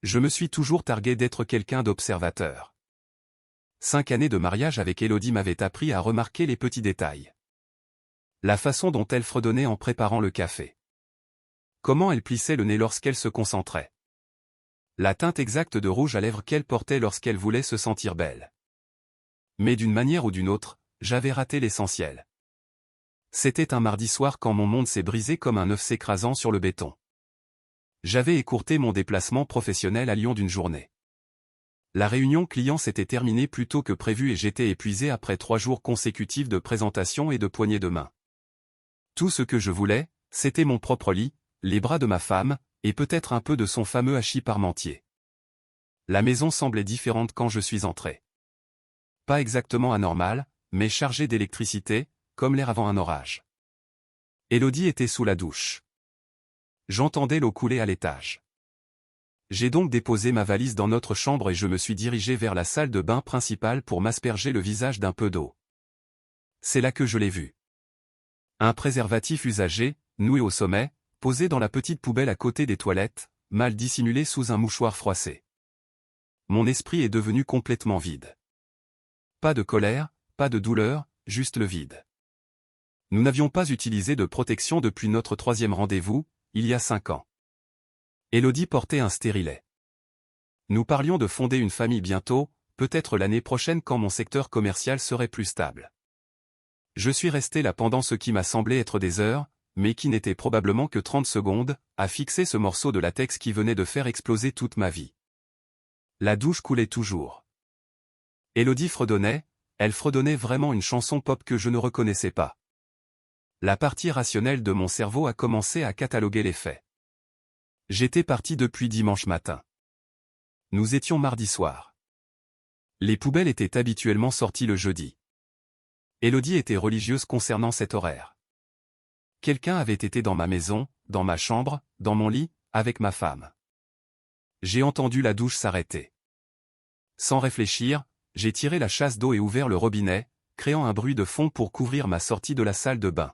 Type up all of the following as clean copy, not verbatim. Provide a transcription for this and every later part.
Je me suis toujours targué d'être quelqu'un d'observateur. 5 années de mariage avec Élodie m'avaient appris à remarquer les petits détails. La façon dont elle fredonnait en préparant le café. Comment elle plissait le nez lorsqu'elle se concentrait. La teinte exacte de rouge à lèvres qu'elle portait lorsqu'elle voulait se sentir belle. Mais d'une manière ou d'une autre, j'avais raté l'essentiel. C'était un mardi soir quand mon monde s'est brisé comme un œuf s'écrasant sur le béton. J'avais écourté mon déplacement professionnel à Lyon d'une journée. La réunion client s'était terminée plus tôt que prévu et j'étais épuisé après 3 jours consécutifs de présentation et de poignées de main. Tout ce que je voulais, c'était mon propre lit, les bras de ma femme, et peut-être un peu de son fameux hachis parmentier. La maison semblait différente quand je suis entré. Pas exactement anormale, mais chargée d'électricité, comme l'air avant un orage. Élodie était sous la douche. J'entendais l'eau couler à l'étage. J'ai donc déposé ma valise dans notre chambre et je me suis dirigé vers la salle de bain principale pour m'asperger le visage d'un peu d'eau. C'est là que je l'ai vue. Un préservatif usagé, noué au sommet, posé dans la petite poubelle à côté des toilettes, mal dissimulé sous un mouchoir froissé. Mon esprit est devenu complètement vide. Pas de colère, pas de douleur, juste le vide. Nous n'avions pas utilisé de protection depuis notre 3e rendez-vous, il y a 5 ans. Élodie portait un stérilet. Nous parlions de fonder une famille bientôt, peut-être l'année prochaine quand mon secteur commercial serait plus stable. Je suis resté là pendant ce qui m'a semblé être des heures, mais qui n'était probablement que 30 secondes, à fixer ce morceau de latex qui venait de faire exploser toute ma vie. La douche coulait toujours. Élodie fredonnait, elle fredonnait vraiment une chanson pop que je ne reconnaissais pas. La partie rationnelle de mon cerveau a commencé à cataloguer les faits. J'étais parti depuis dimanche matin. Nous étions mardi soir. Les poubelles étaient habituellement sorties le jeudi. Élodie était religieuse concernant cet horaire. Quelqu'un avait été dans ma maison, dans ma chambre, dans mon lit, avec ma femme. J'ai entendu la douche s'arrêter. Sans réfléchir, j'ai tiré la chasse d'eau et ouvert le robinet, créant un bruit de fond pour couvrir ma sortie de la salle de bain.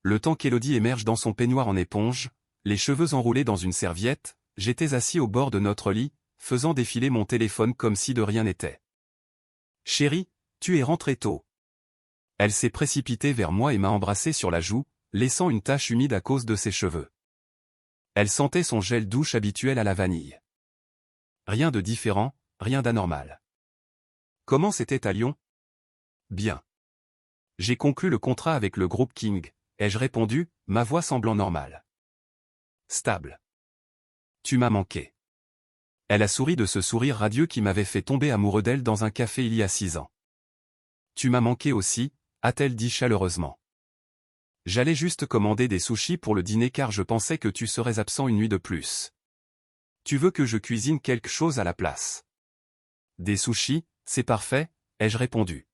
Le temps qu'Élodie émerge dans son peignoir en éponge, les cheveux enroulés dans une serviette, j'étais assis au bord de notre lit, faisant défiler mon téléphone comme si de rien n'était. « Chérie, tu es rentrée tôt. » Elle s'est précipitée vers moi et m'a embrassé sur la joue, laissant une tache humide à cause de ses cheveux. Elle sentait son gel douche habituel à la vanille. Rien de différent, rien d'anormal. Comment c'était à Lyon? Bien. J'ai conclu le contrat avec le groupe King, ai-je répondu, ma voix semblant normale. Stable. Tu m'as manqué. Elle a souri de ce sourire radieux qui m'avait fait tomber amoureux d'elle dans un café il y a 6 ans. Tu m'as manqué aussi, a-t-elle dit chaleureusement. J'allais juste commander des sushis pour le dîner car je pensais que tu serais absent une nuit de plus. Tu veux que je cuisine quelque chose à la place? Des sushis, c'est parfait, ai-je répondu.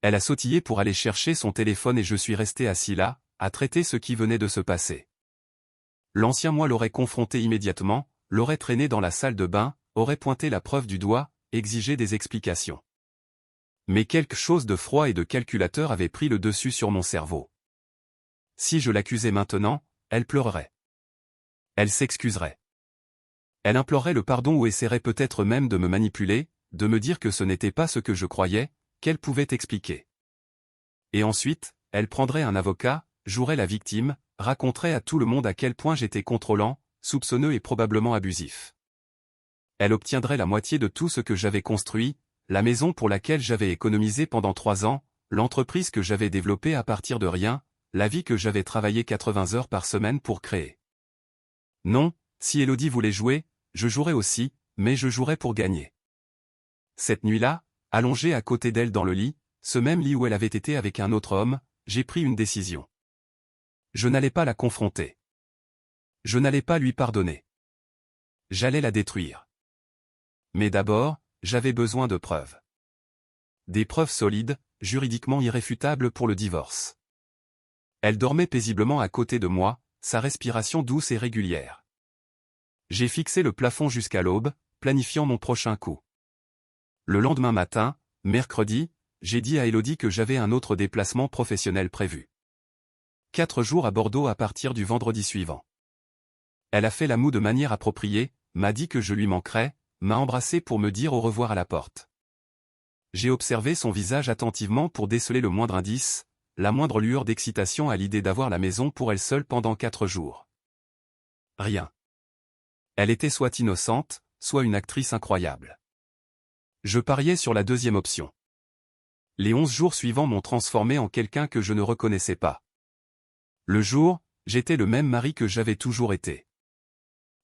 Elle a sautillé pour aller chercher son téléphone et je suis resté assis là, à traiter ce qui venait de se passer. L'ancien moi l'aurait confronté immédiatement, l'aurait traîné dans la salle de bain, aurait pointé la preuve du doigt, exigé des explications. Mais quelque chose de froid et de calculateur avait pris le dessus sur mon cerveau. Si je l'accusais maintenant, elle pleurerait. Elle s'excuserait. Elle implorerait le pardon ou essaierait peut-être même de me manipuler, de me dire que ce n'était pas ce que je croyais, qu'elle pouvait expliquer. Et ensuite, elle prendrait un avocat, jouerait la victime, raconterait à tout le monde à quel point j'étais contrôlant, soupçonneux et probablement abusif. Elle obtiendrait la moitié de tout ce que j'avais construit, la maison pour laquelle j'avais économisé pendant 3 ans, l'entreprise que j'avais développée à partir de rien, la vie que j'avais travaillé 80 heures par semaine pour créer. Non, si Élodie voulait jouer, je jouerais aussi, mais je jouerais pour gagner. Cette nuit-là, allongé à côté d'elle dans le lit, ce même lit où elle avait été avec un autre homme, j'ai pris une décision. Je n'allais pas la confronter. Je n'allais pas lui pardonner. J'allais la détruire. Mais d'abord, j'avais besoin de preuves. Des preuves solides, juridiquement irréfutables pour le divorce. Elle dormait paisiblement à côté de moi, sa respiration douce et régulière. J'ai fixé le plafond jusqu'à l'aube, planifiant mon prochain coup. Le lendemain matin, mercredi, j'ai dit à Élodie que j'avais un autre déplacement professionnel prévu. 4 jours à Bordeaux à partir du vendredi suivant. Elle a fait la moue de manière appropriée, m'a dit que je lui manquerais, m'a embrassé pour me dire au revoir à la porte. J'ai observé son visage attentivement pour déceler le moindre indice, la moindre lueur d'excitation à l'idée d'avoir la maison pour elle seule pendant 4 jours. Rien. Elle était soit innocente, soit une actrice incroyable. Je pariais sur la deuxième option. Les 11 jours suivants m'ont transformé en quelqu'un que je ne reconnaissais pas. Le jour, j'étais le même mari que j'avais toujours été.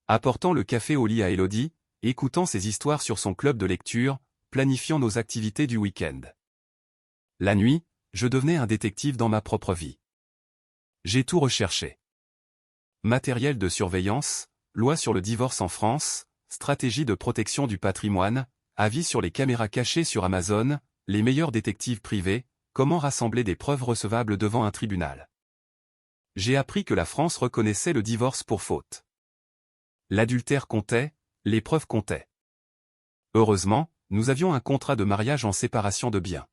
Apportant le café au lit à Élodie, écoutant ses histoires sur son club de lecture, planifiant nos activités du week-end. La nuit, je devenais un détective dans ma propre vie. J'ai tout recherché. Matériel de surveillance, loi sur le divorce en France, stratégie de protection du patrimoine, avis sur les caméras cachées sur Amazon, les meilleurs détectives privés, comment rassembler des preuves recevables devant un tribunal. J'ai appris que la France reconnaissait le divorce pour faute. L'adultère comptait, les preuves comptaient. Heureusement, nous avions un contrat de mariage en séparation de biens.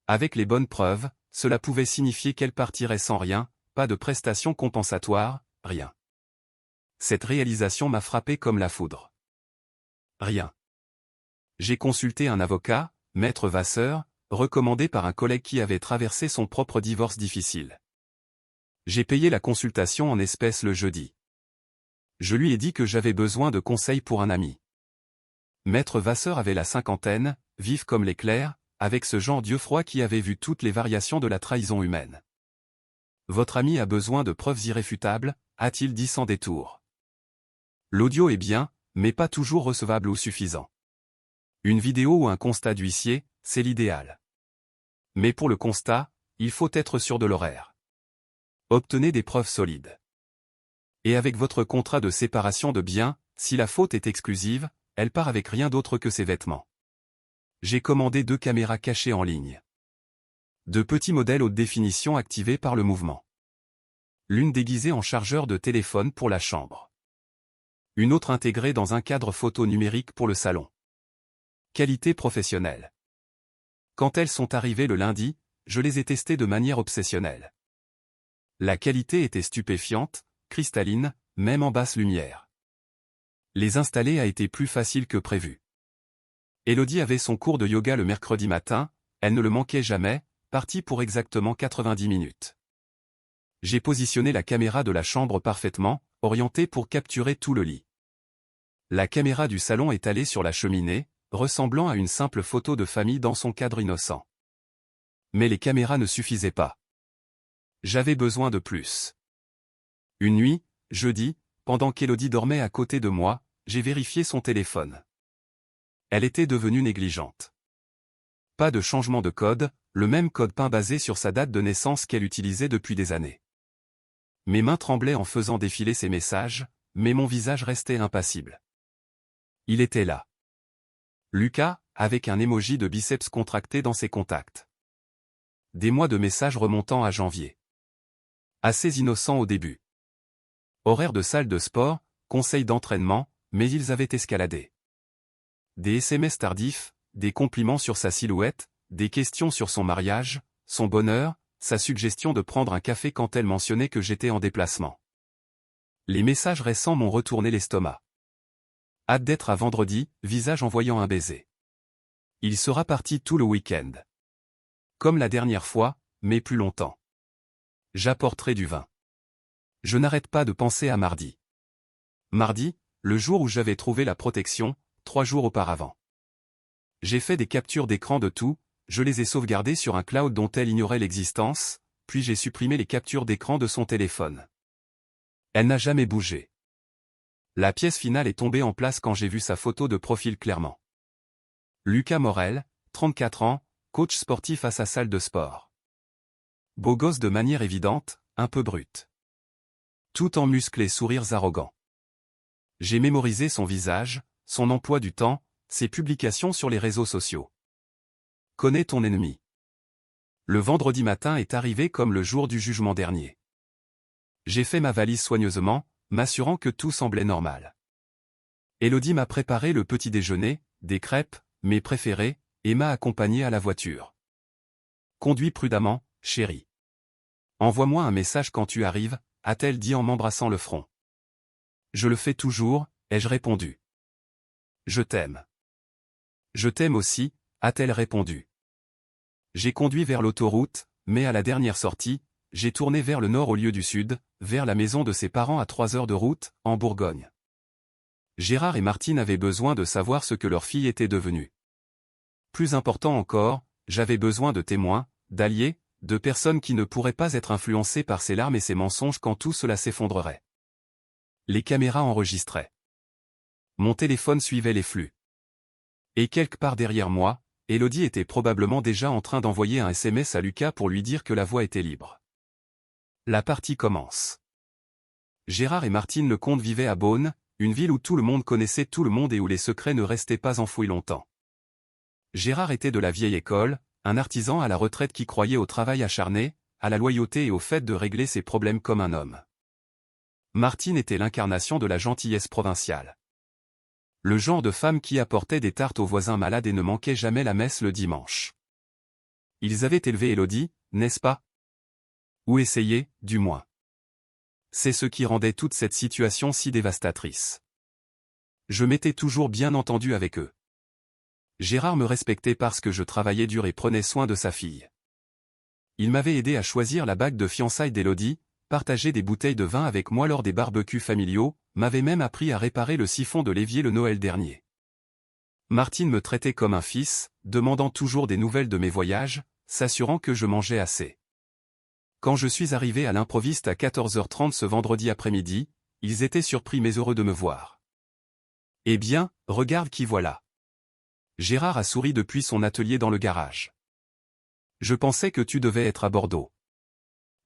Avec les bonnes preuves, cela pouvait signifier qu'elle partirait sans rien, pas de prestations compensatoires, rien. Cette réalisation m'a frappé comme la foudre. Rien. J'ai consulté un avocat, Maître Vasseur, recommandé par un collègue qui avait traversé son propre divorce difficile. J'ai payé la consultation en espèces le jeudi. Je lui ai dit que j'avais besoin de conseils pour un ami. Maître Vasseur avait la cinquantaine, vif comme l'éclair, avec ce genre d'yeux froids qui avait vu toutes les variations de la trahison humaine. Votre ami a besoin de preuves irréfutables, a-t-il dit sans détour. L'audio est bien, mais pas toujours recevable ou suffisant. Une vidéo ou un constat d'huissier, c'est l'idéal. Mais pour le constat, il faut être sûr de l'horaire. Obtenez des preuves solides. Et avec votre contrat de séparation de biens, si la faute est exclusive, elle part avec rien d'autre que ses vêtements. J'ai commandé 2 caméras cachées en ligne. 2 petits modèles haute définition activés par le mouvement. L'une déguisée en chargeur de téléphone pour la chambre. Une autre intégrée dans un cadre photo numérique pour le salon. Qualité professionnelle. Quand elles sont arrivées le lundi, je les ai testées de manière obsessionnelle. La qualité était stupéfiante, cristalline, même en basse lumière. Les installer a été plus facile que prévu. Élodie avait son cours de yoga le mercredi matin, elle ne le manquait jamais, partie pour exactement 90 minutes. J'ai positionné la caméra de la chambre parfaitement, orientée pour capturer tout le lit. La caméra du salon est allée sur la cheminée, ressemblant à une simple photo de famille dans son cadre innocent. Mais les caméras ne suffisaient pas. J'avais besoin de plus. Une nuit, jeudi, pendant qu'Élodie dormait à côté de moi, j'ai vérifié son téléphone. Elle était devenue négligente. Pas de changement de code, le même code peint basé sur sa date de naissance qu'elle utilisait depuis des années. Mes mains tremblaient en faisant défiler ses messages, mais mon visage restait impassible. Il était là. Lucas, avec un emoji de biceps contracté dans ses contacts. Des mois de messages remontant à janvier. Assez innocent au début. Horaire de salle de sport, conseils d'entraînement, mais ils avaient escaladé. Des SMS tardifs, des compliments sur sa silhouette, des questions sur son mariage, son bonheur, sa suggestion de prendre un café quand elle mentionnait que j'étais en déplacement. Les messages récents m'ont retourné l'estomac. Hâte d'être à vendredi, visage envoyant un baiser. Il sera parti tout le week-end. Comme la dernière fois, mais plus longtemps. J'apporterai du vin. Je n'arrête pas de penser à mardi. Mardi, le jour où j'avais trouvé la protection, 3 jours auparavant. J'ai fait des captures d'écran de tout, je les ai sauvegardées sur un cloud dont elle ignorait l'existence, puis j'ai supprimé les captures d'écran de son téléphone. Elle n'a jamais bougé. La pièce finale est tombée en place quand j'ai vu sa photo de profil clairement. Lucas Morel, 34 ans, coach sportif à sa salle de sport. Beau gosse de manière évidente, un peu brut. Tout en muscles et sourires arrogants. J'ai mémorisé son visage, son emploi du temps, ses publications sur les réseaux sociaux. Connais ton ennemi. Le vendredi matin est arrivé comme le jour du jugement dernier. J'ai fait ma valise soigneusement, m'assurant que tout semblait normal. Élodie m'a préparé le petit déjeuner, des crêpes, mes préférées, et m'a accompagné à la voiture. Conduis prudemment, chérie. Envoie-moi un message quand tu arrives, a-t-elle dit en m'embrassant le front. Je le fais toujours, ai-je répondu. Je t'aime. Je t'aime aussi, a-t-elle répondu. J'ai conduit vers l'autoroute, mais à la dernière sortie, j'ai tourné vers le nord au lieu du sud, vers la maison de ses parents à 3 heures de route, en Bourgogne. Gérard et Martine avaient besoin de savoir ce que leur fille était devenue. Plus important encore, j'avais besoin de témoins, d'alliés, de personnes qui ne pourraient pas être influencées par ses larmes et ses mensonges quand tout cela s'effondrerait. Les caméras enregistraient. Mon téléphone suivait les flux. Et quelque part derrière moi, Élodie était probablement déjà en train d'envoyer un SMS à Lucas pour lui dire que la voie était libre. La partie commence. Gérard et Martine Lecomte vivaient à Beaune, une ville où tout le monde connaissait tout le monde et où les secrets ne restaient pas enfouis longtemps. Gérard était de la vieille école, un artisan à la retraite qui croyait au travail acharné, à la loyauté et au fait de régler ses problèmes comme un homme. Martine était l'incarnation de la gentillesse provinciale. Le genre de femme qui apportait des tartes aux voisins malades et ne manquait jamais la messe le dimanche. Ils avaient élevé Élodie, n'est-ce pas? Ou essayé, du moins. C'est ce qui rendait toute cette situation si dévastatrice. Je m'étais toujours bien entendu avec eux. Gérard me respectait parce que je travaillais dur et prenais soin de sa fille. Il m'avait aidé à choisir la bague de fiançailles d'Élodie, partagé des bouteilles de vin avec moi lors des barbecues familiaux, m'avait même appris à réparer le siphon de l'évier le Noël dernier. Martine me traitait comme un fils, demandant toujours des nouvelles de mes voyages, s'assurant que je mangeais assez. Quand je suis arrivé à l'improviste à 14h30 ce vendredi après-midi, ils étaient surpris mais heureux de me voir. Eh bien, regarde qui voilà. Gérard a souri depuis son atelier dans le garage. Je pensais que tu devais être à Bordeaux.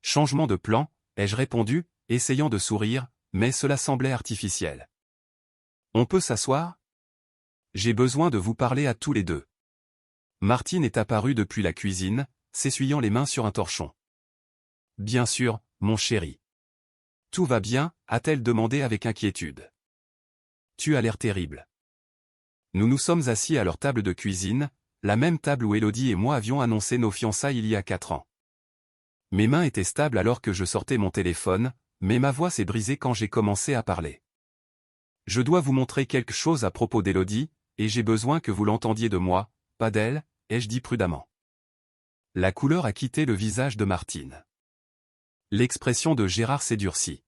Changement de plan, ai-je répondu, essayant de sourire, mais cela semblait artificiel. On peut s'asseoir? J'ai besoin de vous parler à tous les deux. Martine est apparue depuis la cuisine, s'essuyant les mains sur un torchon. Bien sûr, mon chéri. Tout va bien, a-t-elle demandé avec inquiétude. Tu as l'air terrible. Nous nous sommes assis à leur table de cuisine, la même table où Élodie et moi avions annoncé nos fiançailles il y a 4 ans. Mes mains étaient stables alors que je sortais mon téléphone, mais ma voix s'est brisée quand j'ai commencé à parler. Je dois vous montrer quelque chose à propos d'Élodie, et j'ai besoin que vous l'entendiez de moi, pas d'elle, ai-je dit prudemment. La couleur a quitté le visage de Martine. L'expression de Gérard s'est durcie.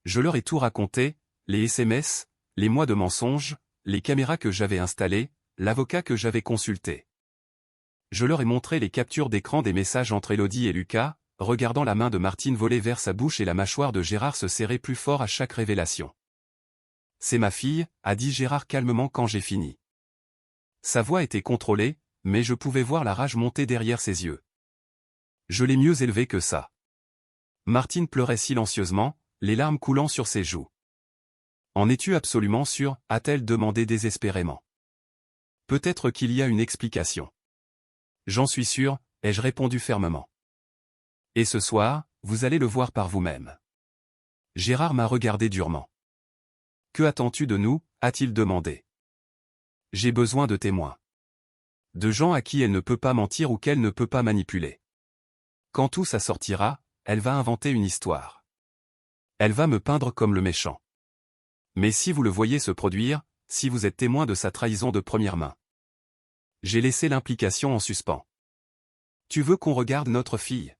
Je leur ai tout raconté, les SMS, les mois de mensonges, les caméras que j'avais installées, l'avocat que j'avais consulté. Je leur ai montré les captures d'écran des messages entre Élodie et Lucas, regardant la main de Martine voler vers sa bouche et la mâchoire de Gérard se serrer plus fort à chaque révélation. C'est ma fille, a dit Gérard calmement quand j'ai fini. Sa voix était contrôlée, mais je pouvais voir la rage monter derrière ses yeux. Je l'ai mieux élevée que ça. Martine pleurait silencieusement, les larmes coulant sur ses joues. En es-tu absolument sûr, a-t-elle demandé désespérément. Peut-être qu'il y a une explication. J'en suis sûr, ai-je répondu fermement. Et ce soir, vous allez le voir par vous-même. Gérard m'a regardé durement. Que attends-tu de nous, a-t-il demandé. J'ai besoin de témoins. De gens à qui elle ne peut pas mentir ou qu'elle ne peut pas manipuler. Quand tout ça sortira, elle va inventer une histoire. Elle va me peindre comme le méchant. Mais si vous le voyez se produire, si vous êtes témoin de sa trahison de première main. J'ai laissé l'implication en suspens. Tu veux qu'on regarde notre fille?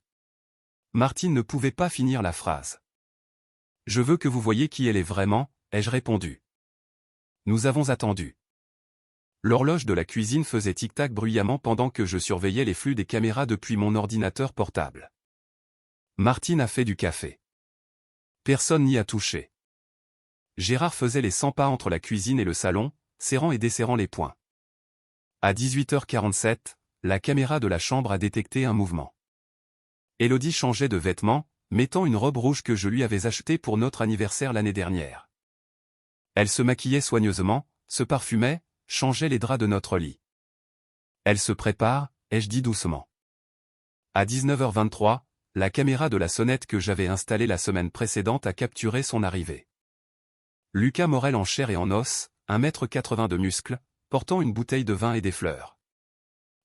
Martine ne pouvait pas finir la phrase. Je veux que vous voyiez qui elle est vraiment, ai-je répondu. Nous avons attendu. L'horloge de la cuisine faisait tic-tac bruyamment pendant que je surveillais les flux des caméras depuis mon ordinateur portable. Martine a fait du café. Personne n'y a touché. Gérard faisait les 100 pas entre la cuisine et le salon, serrant et desserrant les poings. À 18h47, la caméra de la chambre a détecté un mouvement. Élodie changeait de vêtements, mettant une robe rouge que je lui avais achetée pour notre anniversaire l'année dernière. Elle se maquillait soigneusement, se parfumait, changeait les draps de notre lit. Elle se prépare, ai-je dit doucement. À 19h23, la caméra de la sonnette que j'avais installée la semaine précédente a capturé son arrivée. Lucas Morel en chair et en os, 1,80 m de muscles, portant une bouteille de vin et des fleurs.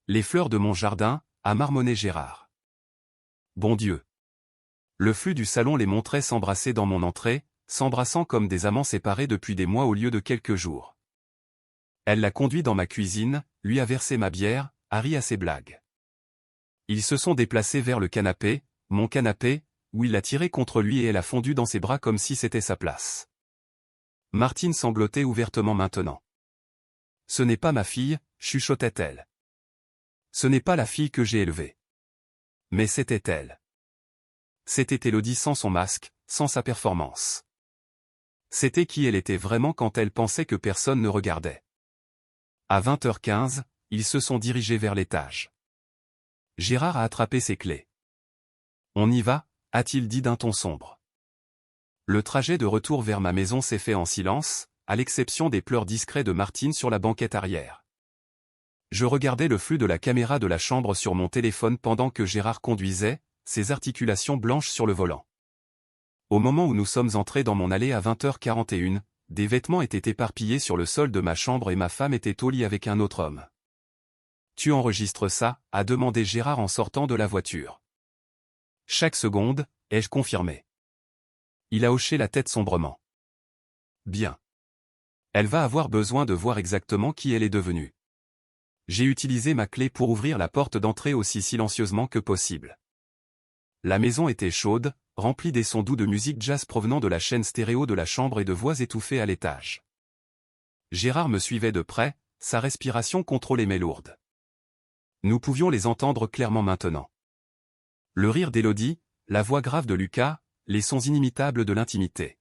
Les fleurs de mon jardin, a marmonné Gérard. Bon Dieu. Le flux du salon les montrait s'embrasser dans mon entrée, s'embrassant comme des amants séparés depuis des mois au lieu de quelques jours. Elle l'a conduit dans ma cuisine, lui a versé ma bière, a ri à ses blagues. Ils se sont déplacés vers le canapé, mon canapé, où il l'a tiré contre lui et elle a fondu dans ses bras comme si c'était sa place. Martine sanglotait ouvertement maintenant. Ce n'est pas ma fille, chuchotait-elle. Ce n'est pas la fille que j'ai élevée. Mais c'était elle. C'était Élodie sans son masque, sans sa performance. C'était qui elle était vraiment quand elle pensait que personne ne regardait. À 20h15, ils se sont dirigés vers l'étage. Gérard a attrapé ses clés. On y va, a-t-il dit d'un ton sombre. Le trajet de retour vers ma maison s'est fait en silence, à l'exception des pleurs discrets de Martine sur la banquette arrière. Je regardais le flux de la caméra de la chambre sur mon téléphone pendant que Gérard conduisait, ses articulations blanches sur le volant. Au moment où nous sommes entrés dans mon allée à 20h41, des vêtements étaient éparpillés sur le sol de ma chambre et ma femme était au lit avec un autre homme. « Tu enregistres ça ?» a demandé Gérard en sortant de la voiture. Chaque seconde, ai-je confirmé. Il a hoché la tête sombrement. Bien. Elle va avoir besoin de voir exactement qui elle est devenue. J'ai utilisé ma clé pour ouvrir la porte d'entrée aussi silencieusement que possible. La maison était chaude, remplie des sons doux de musique jazz provenant de la chaîne stéréo de la chambre et de voix étouffées à l'étage. Gérard me suivait de près, sa respiration contrôlée mais lourde. Nous pouvions les entendre clairement maintenant. Le rire d'Élodie, la voix grave de Lucas, les sons inimitables de l'intimité.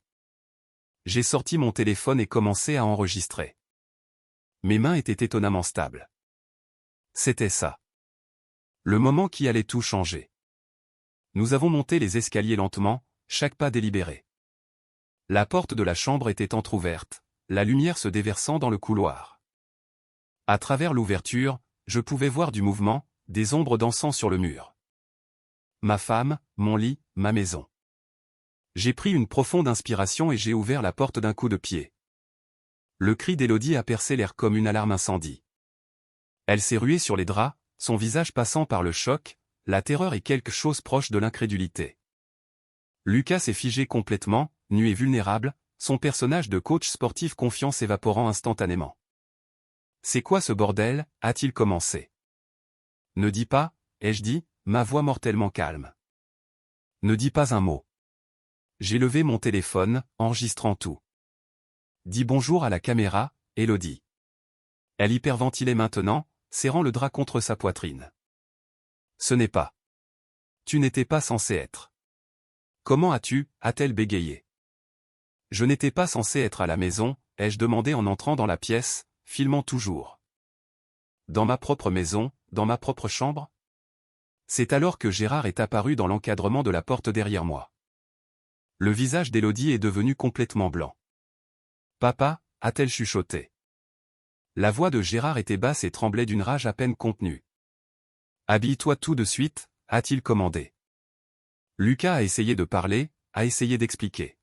J'ai sorti mon téléphone et commencé à enregistrer. Mes mains étaient étonnamment stables. C'était ça. Le moment qui allait tout changer. Nous avons monté les escaliers lentement, chaque pas délibéré. La porte de la chambre était entr'ouverte, la lumière se déversant dans le couloir. À travers l'ouverture, je pouvais voir du mouvement, des ombres dansant sur le mur. Ma femme, mon lit, ma maison. J'ai pris une profonde inspiration et j'ai ouvert la porte d'un coup de pied. Le cri d'Élodie a percé l'air comme une alarme incendie. Elle s'est ruée sur les draps, son visage passant par le choc, la terreur et quelque chose proche de l'incrédulité. Lucas s'est figé complètement, nu et vulnérable, son personnage de coach sportif confiant s'évaporant instantanément. « C'est quoi ce bordel ?» a-t-il commencé. « Ne dis pas, ai-je dit, ma voix mortellement calme. Ne dis pas un mot. » J'ai levé mon téléphone, enregistrant tout. Dis bonjour à la caméra, Élodie. Elle hyperventilait maintenant, serrant le drap contre sa poitrine. Ce n'est pas. Tu n'étais pas censé être. Comment as-tu, a-t-elle bégayé. Je n'étais pas censé être à la maison, ai-je demandé en entrant dans la pièce, filmant toujours. Dans ma propre maison, dans ma propre chambre? C'est alors que Gérard est apparu dans l'encadrement de la porte derrière moi. Le visage d'Élodie est devenu complètement blanc. Papa, a-t-elle chuchoté. La voix de Gérard était basse et tremblait d'une rage à peine contenue. Habille-toi tout de suite, a-t-il commandé. Lucas a essayé de parler, a essayé d'expliquer.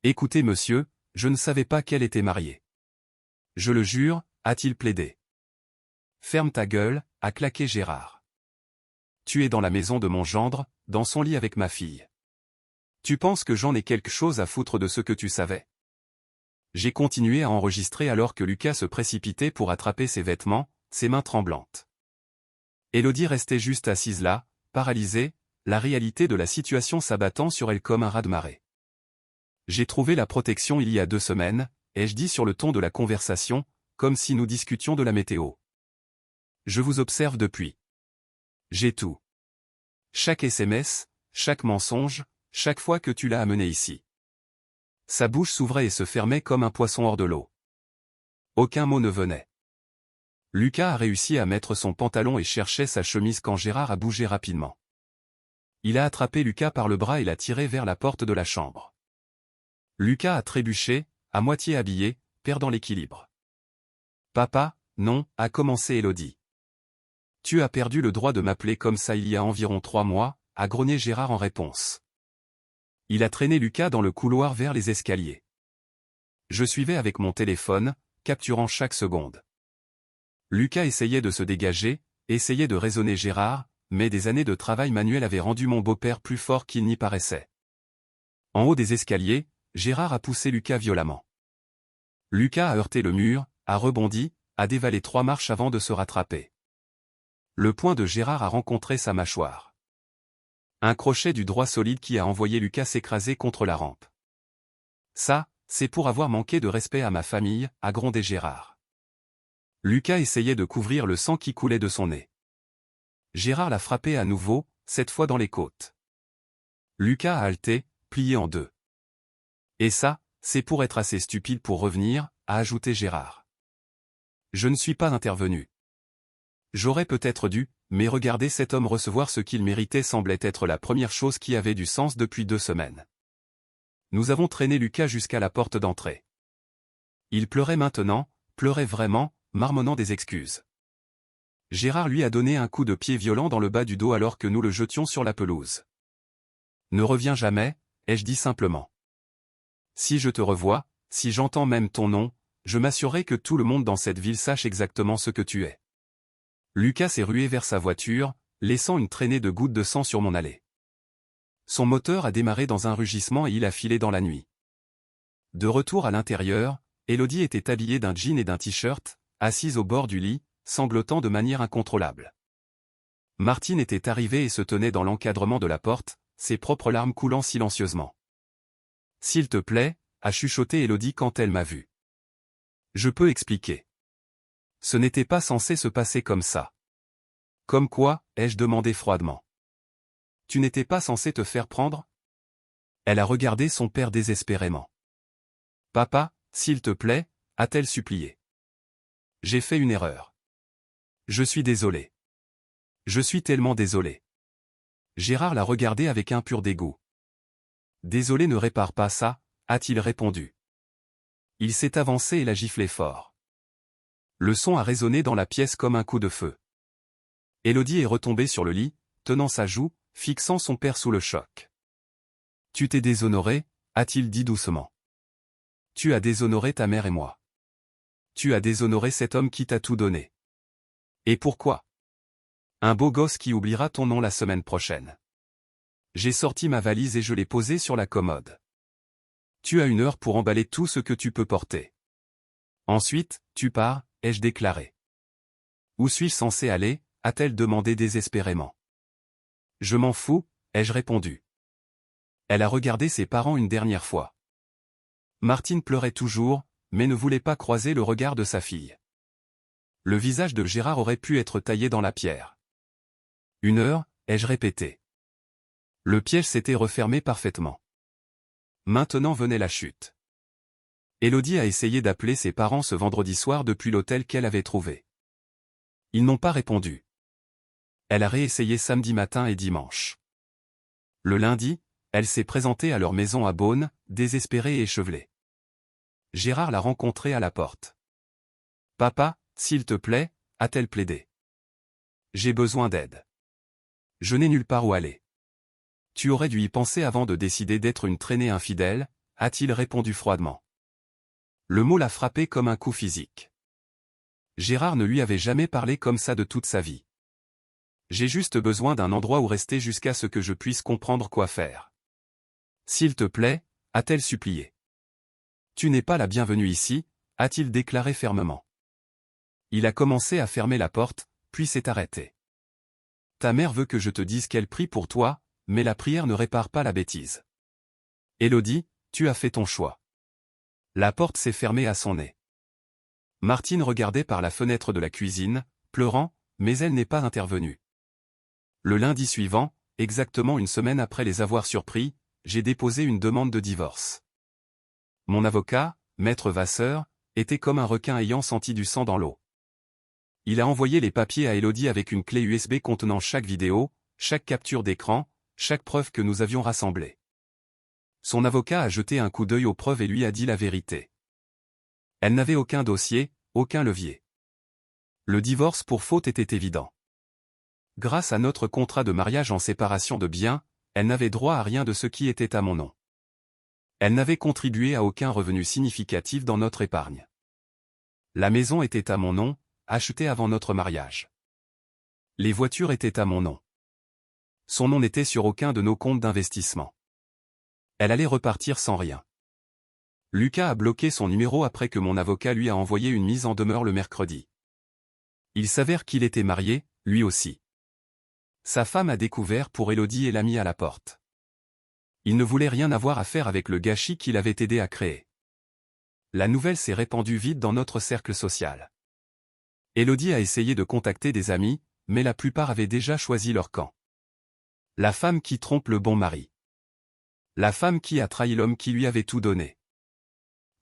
Écoutez monsieur, je ne savais pas qu'elle était mariée. Je le jure, a-t-il plaidé. Ferme ta gueule, a claqué Gérard. Tu es dans la maison de mon gendre, dans son lit avec ma fille. Tu penses que j'en ai quelque chose à foutre de ce que tu savais? J'ai continué à enregistrer alors que Lucas se précipitait pour attraper ses vêtements, ses mains tremblantes. Élodie restait juste assise là, paralysée, la réalité de la situation s'abattant sur elle comme un raz-de-marée. J'ai trouvé la protection il y a 2 semaines, ai-je dit sur le ton de la conversation, comme si nous discutions de la météo. Je vous observe depuis. J'ai tout. Chaque SMS, chaque mensonge, chaque fois que tu l'as amené ici. Sa bouche s'ouvrait et se fermait comme un poisson hors de l'eau. Aucun mot ne venait. Lucas a réussi à mettre son pantalon et cherchait sa chemise quand Gérard a bougé rapidement. Il a attrapé Lucas par le bras et l'a tiré vers la porte de la chambre. Lucas a trébuché, à moitié habillé, perdant l'équilibre. Papa, non, a commencé Élodie. Tu as perdu le droit de m'appeler comme ça il y a environ 3 mois, a grogné Gérard en réponse. Il a traîné Lucas dans le couloir vers les escaliers. Je suivais avec mon téléphone, capturant chaque seconde. Lucas essayait de se dégager, essayait de raisonner Gérard, mais des années de travail manuel avaient rendu mon beau-père plus fort qu'il n'y paraissait. En haut des escaliers, Gérard a poussé Lucas violemment. Lucas a heurté le mur, a rebondi, a dévalé 3 marches avant de se rattraper. Le poing de Gérard a rencontré sa mâchoire. Un crochet du droit solide qui a envoyé Lucas s'écraser contre la rampe. Ça, c'est pour avoir manqué de respect à ma famille, a grondé Gérard. Lucas essayait de couvrir le sang qui coulait de son nez. Gérard l'a frappé à nouveau, cette fois dans les côtes. Lucas a halté, plié en deux. Et ça, c'est pour être assez stupide pour revenir, a ajouté Gérard. Je ne suis pas intervenu. J'aurais peut-être dû, mais regarder cet homme recevoir ce qu'il méritait semblait être la première chose qui avait du sens depuis 2 semaines. Nous avons traîné Lucas jusqu'à la porte d'entrée. Il pleurait maintenant, pleurait vraiment, marmonnant des excuses. Gérard lui a donné un coup de pied violent dans le bas du dos alors que nous le jetions sur la pelouse. Ne reviens jamais, ai-je dit simplement. Si je te revois, si j'entends même ton nom, je m'assurerai que tout le monde dans cette ville sache exactement ce que tu es. Lucas s'est rué vers sa voiture, laissant une traînée de gouttes de sang sur mon allée. Son moteur a démarré dans un rugissement et il a filé dans la nuit. De retour à l'intérieur, Élodie était habillée d'un jean et d'un t-shirt, assise au bord du lit, sanglotant de manière incontrôlable. Martine était arrivée et se tenait dans l'encadrement de la porte, ses propres larmes coulant silencieusement. « S'il te plaît » a chuchoté Élodie quand elle m'a vu. « Je peux expliquer. Ce n'était pas censé se passer comme ça. » « Comme quoi » ai-je demandé froidement. « Tu n'étais pas censé te faire prendre ?» Elle a regardé son père désespérément. « Papa, s'il te plaît » a-t-elle supplié. « J'ai fait une erreur. Je suis désolé. Je suis tellement désolé. » Gérard l'a regardé avec un pur dégoût. « Désolé ne répare pas ça » a-t-il répondu. Il s'est avancé et l'a giflé fort. Le son a résonné dans la pièce comme un coup de feu. Élodie est retombée sur le lit, tenant sa joue, fixant son père sous le choc. « Tu t'es déshonoré » a-t-il dit doucement. « Tu as déshonoré ta mère et moi. Tu as déshonoré cet homme qui t'a tout donné. Et pourquoi ? Un beau gosse qui oubliera ton nom la semaine prochaine. » J'ai sorti ma valise et je l'ai posée sur la commode. « Tu as 1 heure pour emballer tout ce que tu peux porter. Ensuite, tu pars, ai-je déclaré. « Où suis-je censé aller » a-t-elle demandé désespérément. « Je m'en fous » ai-je répondu. Elle a regardé ses parents une dernière fois. Martine pleurait toujours, mais ne voulait pas croiser le regard de sa fille. Le visage de Gérard aurait pu être taillé dans la pierre. 1 heure, ai-je répété. Le piège s'était refermé parfaitement. Maintenant venait la chute. Élodie a essayé d'appeler ses parents ce vendredi soir depuis l'hôtel qu'elle avait trouvé. Ils n'ont pas répondu. Elle a réessayé samedi matin et dimanche. Le lundi, elle s'est présentée à leur maison à Beaune, désespérée et échevelée. Gérard l'a rencontrée à la porte. « Papa, s'il te plaît » a-t-elle plaidé. « J'ai besoin d'aide. Je n'ai nulle part où aller. » « Tu aurais dû y penser avant de décider d'être une traînée infidèle » a-t-il répondu froidement. Le mot l'a frappé comme un coup physique. Gérard ne lui avait jamais parlé comme ça de toute sa vie. « J'ai juste besoin d'un endroit où rester jusqu'à ce que je puisse comprendre quoi faire. »« S'il te plaît » a-t-elle supplié. « Tu n'es pas la bienvenue ici » a-t-il déclaré fermement. Il a commencé à fermer la porte, puis s'est arrêté. « Ta mère veut que je te dise qu'elle prie pour toi, mais la prière ne répare pas la bêtise. Élodie, tu as fait ton choix. » La porte s'est fermée à son nez. Martine regardait par la fenêtre de la cuisine, pleurant, mais elle n'est pas intervenue. Le lundi suivant, exactement 1 semaine après les avoir surpris, j'ai déposé une demande de divorce. Mon avocat, Maître Vasseur, était comme un requin ayant senti du sang dans l'eau. Il a envoyé les papiers à Élodie avec une clé USB contenant chaque vidéo, chaque capture d'écran, chaque preuve que nous avions rassemblée. Son avocat a jeté un coup d'œil aux preuves et lui a dit la vérité. Elle n'avait aucun dossier, aucun levier. Le divorce pour faute était évident. Grâce à notre contrat de mariage en séparation de biens, elle n'avait droit à rien de ce qui était à mon nom. Elle n'avait contribué à aucun revenu significatif dans notre épargne. La maison était à mon nom, achetée avant notre mariage. Les voitures étaient à mon nom. Son nom n'était sur aucun de nos comptes d'investissement. Elle allait repartir sans rien. Lucas a bloqué son numéro après que mon avocat lui a envoyé une mise en demeure le mercredi. Il s'avère qu'il était marié, lui aussi. Sa femme a découvert pour Élodie et l'a mis à la porte. Il ne voulait rien avoir à faire avec le gâchis qu'il avait aidé à créer. La nouvelle s'est répandue vite dans notre cercle social. Élodie a essayé de contacter des amis, mais la plupart avaient déjà choisi leur camp. La femme qui trompe le bon mari. La femme qui a trahi l'homme qui lui avait tout donné.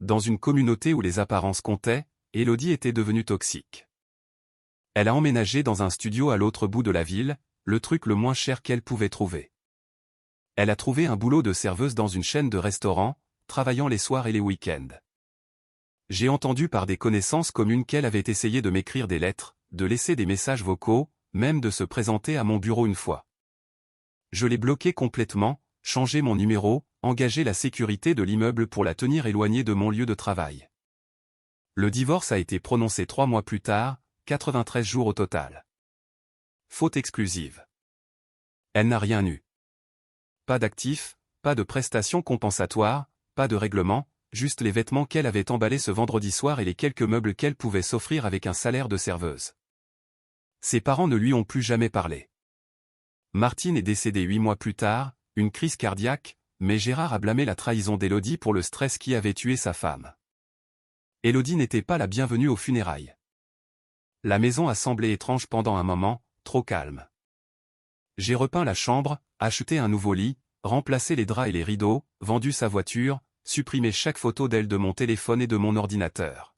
Dans une communauté où les apparences comptaient, Élodie était devenue toxique. Elle a emménagé dans un studio à l'autre bout de la ville, le truc le moins cher qu'elle pouvait trouver. Elle a trouvé un boulot de serveuse dans une chaîne de restaurants, travaillant les soirs et les week-ends. J'ai entendu par des connaissances communes qu'elle avait essayé de m'écrire des lettres, de laisser des messages vocaux, même de se présenter à mon bureau une fois. Je l'ai bloquée complètement, changé mon numéro, engagé la sécurité de l'immeuble pour la tenir éloignée de mon lieu de travail. Le divorce a été prononcé 3 mois plus tard, 93 jours au total. Faute exclusive. Elle n'a rien eu. Pas d'actifs, pas de prestations compensatoires, pas de règlement, juste les vêtements qu'elle avait emballés ce vendredi soir et les quelques meubles qu'elle pouvait s'offrir avec un salaire de serveuse. Ses parents ne lui ont plus jamais parlé. Martine est décédée 8 mois plus tard, une crise cardiaque, mais Gérard a blâmé la trahison d'Élodie pour le stress qui avait tué sa femme. Élodie n'était pas la bienvenue aux funérailles. La maison a semblé étrange pendant un moment, trop calme. J'ai repeint la chambre, acheté un nouveau lit, remplacé les draps et les rideaux, vendu sa voiture, supprimé chaque photo d'elle de mon téléphone et de mon ordinateur.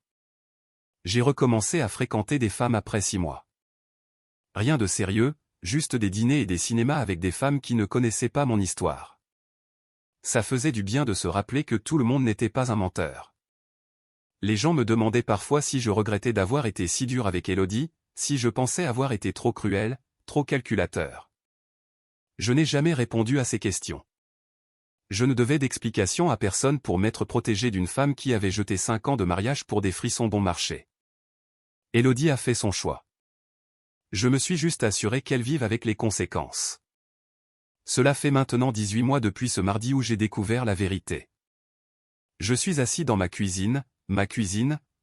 J'ai recommencé à fréquenter des femmes après 6 mois. Rien de sérieux, juste des dîners et des cinémas avec des femmes qui ne connaissaient pas mon histoire. Ça faisait du bien de se rappeler que tout le monde n'était pas un menteur. Les gens me demandaient parfois si je regrettais d'avoir été si dur avec Élodie, si je pensais avoir été trop cruel, trop calculateur. Je n'ai jamais répondu à ces questions. Je ne devais d'explication à personne pour m'être protégé d'une femme qui avait jeté 5 ans de mariage pour des frissons bon marché. Élodie a fait son choix. Je me suis juste assuré qu'elle vive avec les conséquences. Cela fait maintenant 18 mois depuis ce mardi où j'ai découvert la vérité. Je suis assis dans ma cuisine,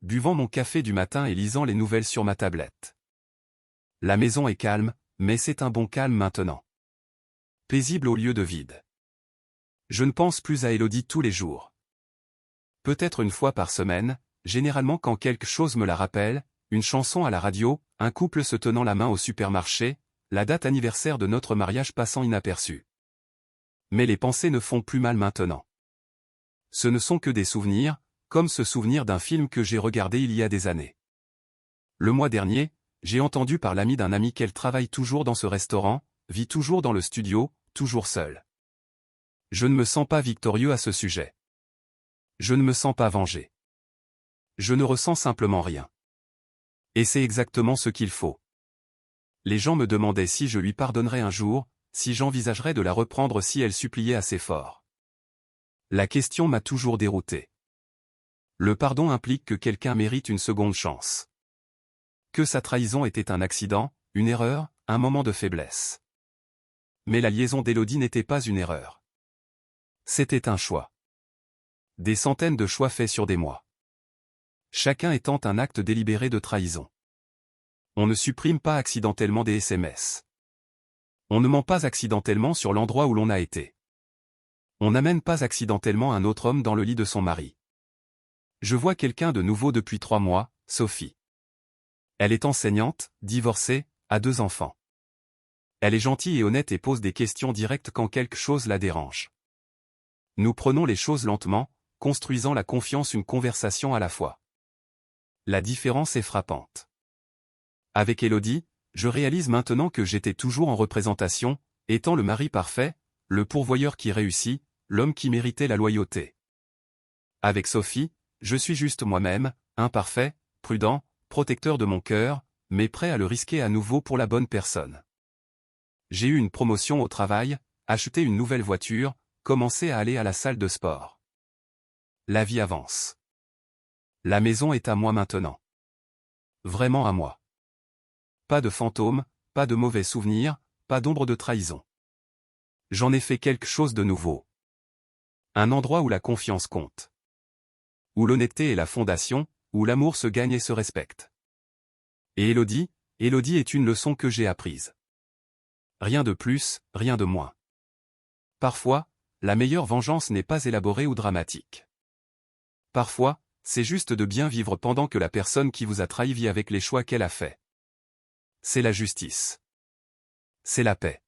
buvant mon café du matin et lisant les nouvelles sur ma tablette. La maison est calme, mais c'est un bon calme maintenant. Paisible au lieu de vide. Je ne pense plus à Élodie tous les jours. Peut-être une fois par semaine, généralement quand quelque chose me la rappelle, une chanson à la radio, un couple se tenant la main au supermarché, la date anniversaire de notre mariage passant inaperçue. Mais les pensées ne font plus mal maintenant. Ce ne sont que des souvenirs, comme ce souvenir d'un film que j'ai regardé il y a des années. Le mois dernier, j'ai entendu par l'ami d'un ami qu'elle travaille toujours dans ce restaurant, vit toujours dans le studio, toujours seule. Je ne me sens pas victorieux à ce sujet. Je ne me sens pas vengé. Je ne ressens simplement rien. Et c'est exactement ce qu'il faut. Les gens me demandaient si je lui pardonnerais un jour, si j'envisagerais de la reprendre si elle suppliait assez fort. La question m'a toujours dérouté. Le pardon implique que quelqu'un mérite une seconde chance. Que sa trahison était un accident, une erreur, un moment de faiblesse. Mais la liaison d'Élodie n'était pas une erreur. C'était un choix. Des centaines de choix faits sur des mois. Chacun étant un acte délibéré de trahison. On ne supprime pas accidentellement des SMS. On ne ment pas accidentellement sur l'endroit où l'on a été. On n'amène pas accidentellement un autre homme dans le lit de son mari. Je vois quelqu'un de nouveau depuis 3 mois, Sophie. Elle est enseignante, divorcée, a 2 enfants. Elle est gentille et honnête et pose des questions directes quand quelque chose la dérange. Nous prenons les choses lentement, construisant la confiance une conversation à la fois. La différence est frappante. Avec Élodie, je réalise maintenant que j'étais toujours en représentation, étant le mari parfait, le pourvoyeur qui réussit, l'homme qui méritait la loyauté. Avec Sophie, je suis juste moi-même, imparfait, prudent, protecteur de mon cœur, mais prêt à le risquer à nouveau pour la bonne personne. J'ai eu une promotion au travail, acheté une nouvelle voiture, commencé à aller à la salle de sport. La vie avance. La maison est à moi maintenant. Vraiment à moi. Pas de fantômes, pas de mauvais souvenirs, pas d'ombre de trahison. J'en ai fait quelque chose de nouveau. Un endroit où la confiance compte. où l'honnêteté est la fondation, où l'amour se gagne et se respecte. Et Élodie est une leçon que j'ai apprise. Rien de plus, rien de moins. Parfois, la meilleure vengeance n'est pas élaborée ou dramatique. Parfois, c'est juste de bien vivre pendant que la personne qui vous a trahi vit avec les choix qu'elle a faits. C'est la justice. C'est la paix.